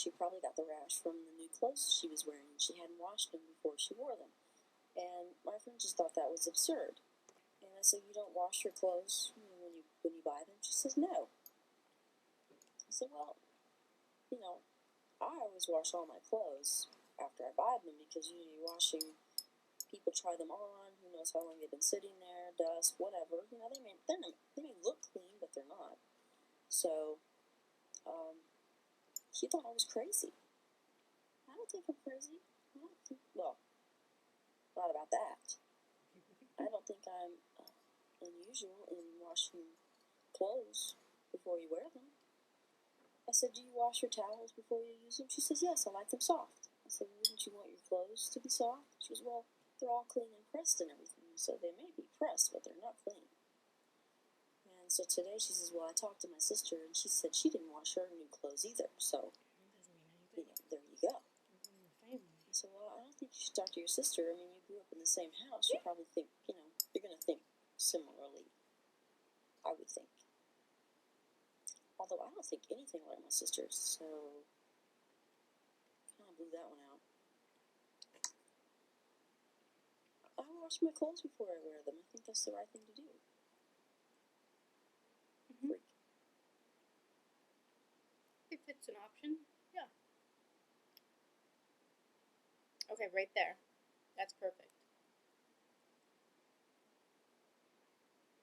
she probably got the rash from the new clothes she was wearing. She hadn't washed them before she wore them. And my friend just thought that was absurd. And I said, you don't wash your clothes when you buy them? She says, no. I said, well, I always wash all my clothes after I buy them because you're washing, people try them on, who knows how long they've been sitting there, dust, whatever. They may look clean, but they're not. So, she thought I was crazy. I don't think I'm crazy. Well, not about that. I don't think I'm unusual in washing clothes before you wear them. I said, do you wash your towels before you use them? She says, yes, I like them soft. I said, wouldn't you want your clothes to be soft? She goes, well, they're all clean and pressed and everything. So they may be pressed, but they're not clean. And so today she says, well, I talked to my sister, and she said she didn't wash her new clothes either. So, there you go. I said, well, I don't think you should talk to your sister. I mean, you grew up in the same house. You probably think, you're going to think similarly, I would think. Although I don't think anything like my sister's, so kind of blew that one out. I wash my clothes before I wear them. I think that's the right thing to do. Freak. If it's an option, yeah. Okay, right there. That's perfect.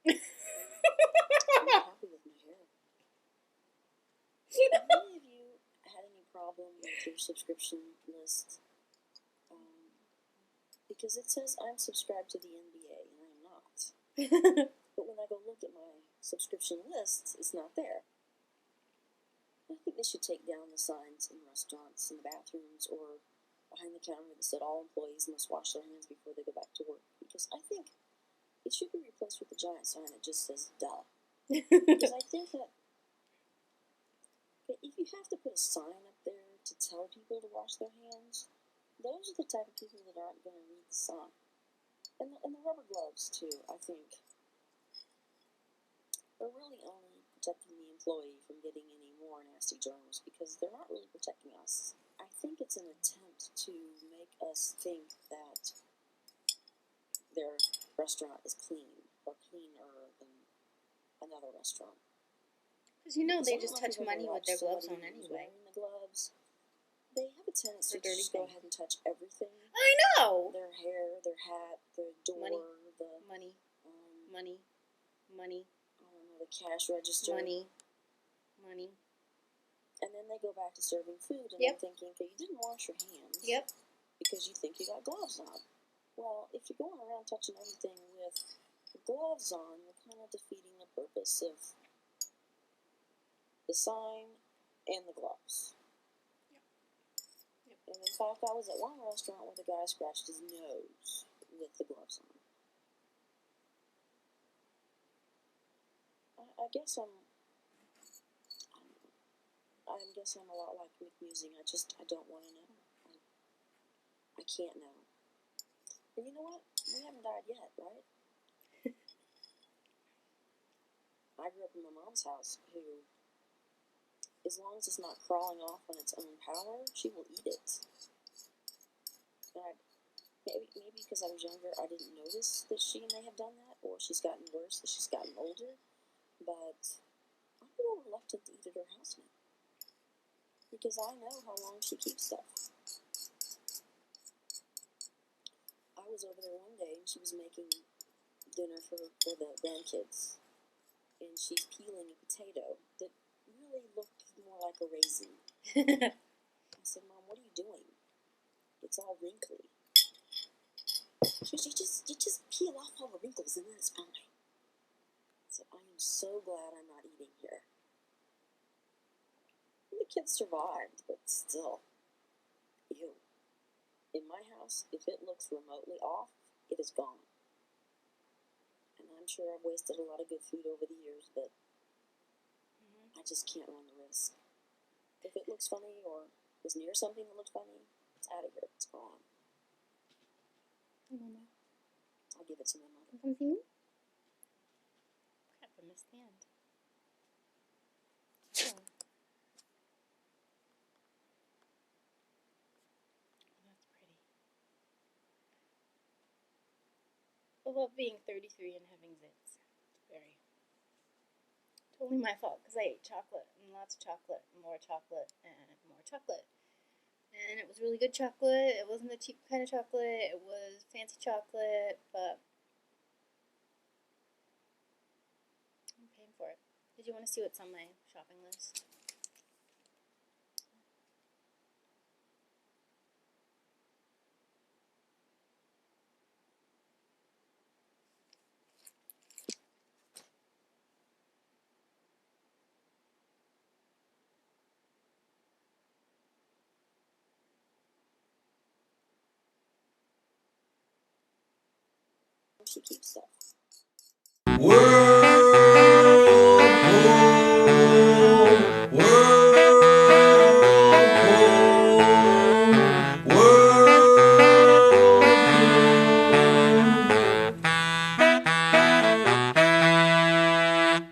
I'm happy with my hair. Have any of you had any problem with your subscription list? Because it says I'm subscribed to the NBA, and I'm not. But when I go look at my subscription list, it's not there. I think they should take down the signs in restaurants, in the bathrooms, or behind the counter that said all employees must wash their hands before they go back to work. Because I think it should be replaced with a giant sign that just says, duh. Because I think that if you have to put a sign up there to tell people to wash their hands, those are the type of people that aren't going to read the sign. And the rubber gloves, too, I think, are really only protecting the employee from getting any more nasty germs because they're not really protecting us. I think it's an attempt to make us think that their restaurant is clean or cleaner than another restaurant. Because they just touch money with their gloves on anyway. The gloves, they have a tendency to just go ahead and touch everything. I know! Their hair, their hat, their door, Money. I don't know, the cash register. Money. And then they go back to serving food, and they're thinking, okay, you didn't wash your hands. Yep. Because you think you got gloves on. Well, if you're going around touching everything with gloves on, you're kind of defeating the purpose of the sign and the gloves. Yep. And in fact, I was at one restaurant where the guy scratched his nose with the gloves on. I guess I'm a lot like Mick Musing. I don't want to know. I can't know. And you know what? We haven't died yet, right? I grew up in my mom's house, who, as long as it's not crawling off on its own power, she will eat it. And maybe because I was younger, I didn't notice that she may have done that, or she's gotten worse as she's gotten older. But I'm more reluctant to eat at her house now, because I know how long she keeps stuff. I was over there one day, and she was making dinner for the grandkids, and she's peeling a potato that really looked more like a raisin. I said, Mom, what are you doing? It's all wrinkly. She goes, you just peel off all the wrinkles, and then it's fine. I said, I am so glad I'm not eating here. And the kids survived, but still, ew. In my house, if it looks remotely off, it is gone. And I'm sure I've wasted a lot of good food over the years, but I just can't run the risk. If it looks funny or was near something that looked funny, it's out of here. It's gone. Mama. I'll give it to my mother. Come see me? Crap, I missed the end. Oh. I love being 33 and having zits. Very. Totally my fault because I ate chocolate and lots of chocolate, and more chocolate, and more chocolate. And it was really good chocolate. It wasn't the cheap kind of chocolate. It was fancy chocolate, but I'm paying for it. Did you want to see what's on my shopping list? She keeps stuff.